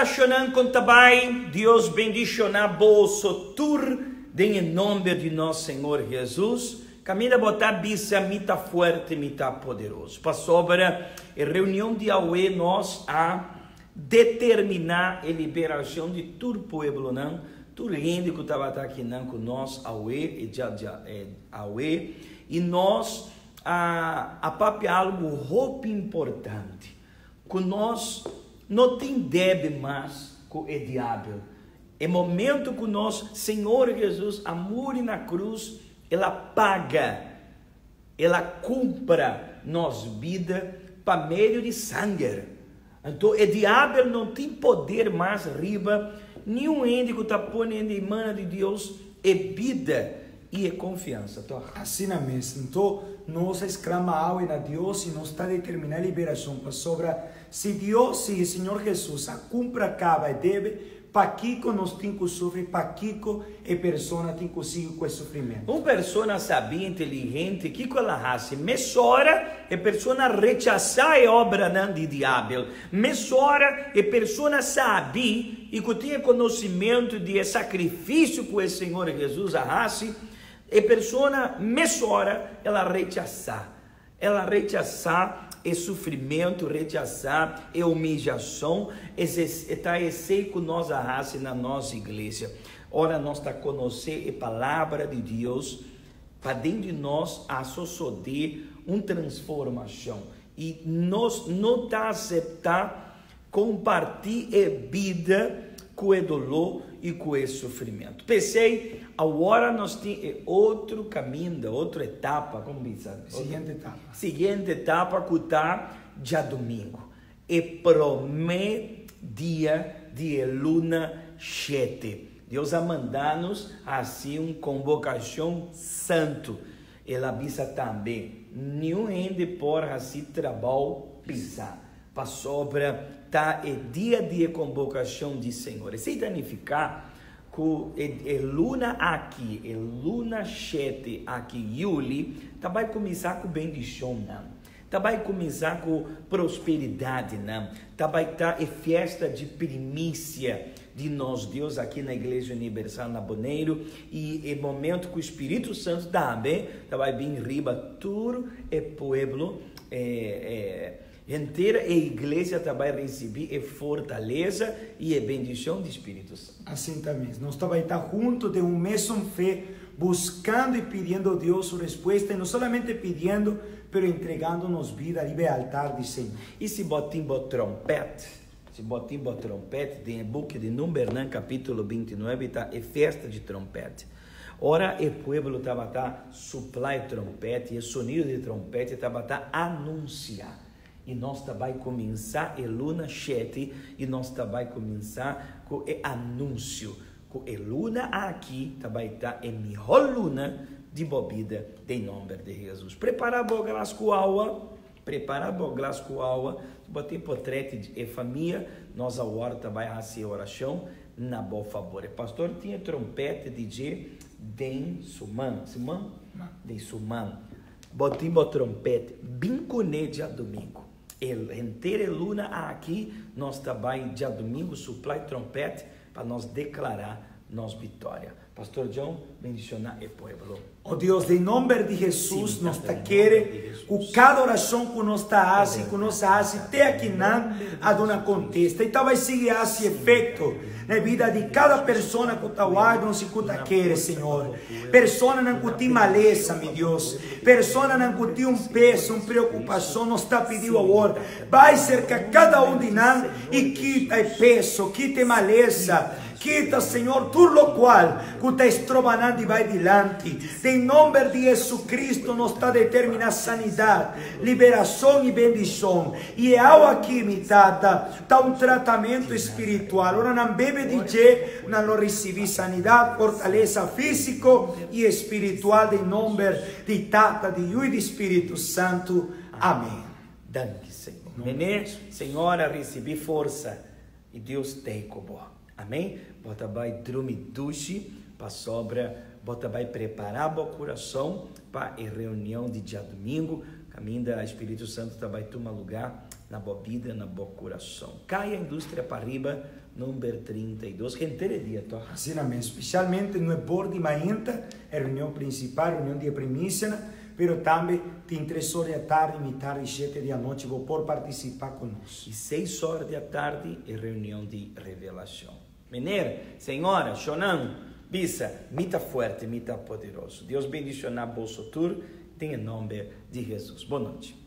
oracionando com tabai, Deus bendiciona bolso tur, em nome de nosso Senhor Jesus. Caminha botar bisa mita forte, mita poderoso. Para sobre a reunião de Yahweh, nós a determinar a liberação de todo o povo, não? Todo gente que estava aqui não com nós, Yahweh e nós a papi algo roupa importante. Que nós não tem deve mais com o diabo. É momento que nós, Senhor Jesus, amor na cruz, ela paga, ela compra nossa vida para meio de sangue. Então, o diabo não tem poder mais riba, nenhum ente que está pondo em mão de Deus é vida e é confiança. Então, assim mesmo. Então, nós exclama algo a Deus e nós está determinando a liberação para sobre. Se Deus, se o Senhor Jesus, a cumpra acaba e deve, para que nós temos que sofrer, para que a pessoa tem que seguir com esse sofrimento. Uma pessoa sabia, inteligente, que ela faz? Mesora, a pessoa rechaçar a obra de diabo. Mesora, a pessoa sabe e que tinha conhecimento de sacrifício que o Senhor Jesus faz. A pessoa mesora, ela rechaçar é sofrimento, rechaçar, é humilhação, está esse que nós arrasa na nossa igreja. Ora, nós está conhecer a palavra de Deus, para dentro de nós a suceder uma transformação. E nós não está aceitar compartilhar a vida com o dolor e com o sofrimento. Pensei, agora nós temos outro caminho, outra etapa, como diz? Seguinte etapa que está já domingo. É primeiro dia de luna cheia. Deus a mandar-nos assim uma convocação santo. Ela avisa também, nenhum ende por assim trabalho pisar. Para sobra, tá é dia de convocação de Senhor. Isso significa que a luna aqui, a luna cheia aqui, Yuli, tá vai começar com bendição, não. Tá vai começar com prosperidade, não. Tá vai estar é festa de primícia de nós Deus aqui na Igreja Universal na Boneiro, e é momento que o Espírito Santo também tá vai vir riba tudo é povo inteira a igreja vai receber a fortaleza e a bendição do Espírito Santo. Assim também, nós vai estar juntos de um mesmo fé, buscando e pedindo a Deus sua resposta, e não somente pedindo, mas entregando-nos vida ali ao altar de Senhor. E se botimbo trompete, tem o book de Números, capítulo 29, está é festa de trompete. Ora, o povo estava a soprar trompete, e o sonido de trompete estava a anunciar. E nós também começar a luna cheia, e nós também começar com o anúncio, com a luna aqui também está a melhor luna de bebida em nome de Jesus. Prepara o glas com água, botei portrait de família, nós agora também fazer oração na boa favor. O pastor tinha trompete DJ de Suman, botei trompete, bem com dia domingo. Inteira luna aqui, nós também dia domingo supply trompete para nós declarar nossa vitória. Pastor John, bendicionar o povo. Oh Deus, em nome de Jesus, nós está querendo com cada oração que nós está fazendo, que nós fazemos, até aqui não, a dona contesta. Então vai seguir esse efeito na vida de cada pessoa que está guardando, não se cuta querer, Senhor. Pessoa não tem maleza, meu Deus. Pessoa não tem peso, uma preocupação, nós está pedindo agora. Vai cercar cada de nós e quita o peso, quita a maleza. Quita, Senhor, tudo o qual que está estrobanando e vai adiante. Em nome de Jesus Cristo, nós está determinando sanidade, liberação e bendição. E é algo aqui, mitata, está um tratamento espiritual. Ora, não bebe de je, não recebe sanidade, fortaleza física e espiritual. Em nome de Tata, de Yu e de Espírito Santo. Amém. Danke, Senhor. Nenê, Senhora, recebi força e Deus tem como. Amém? Bota vai dormir duche para sobra, bota vai preparar o coração para a reunião de dia domingo. Caminho da Espírito Santo vai tomar lugar na boa vida, na boa coração. Caia a indústria para arriba, número 32. Gente dia, tá? Assim mesmo, especialmente no board de manhã, é a reunião principal, reunião de primícia, pero também tem 3 horas da tarde, metade, 7 da noite, vou por participar conosco. E 6 horas da tarde é reunião de revelação. Menina, senhora, Shonan, bisa, mita forte, mita poderoso. Deus bendicionar bolso tour, em nome de Jesus. Boa noite.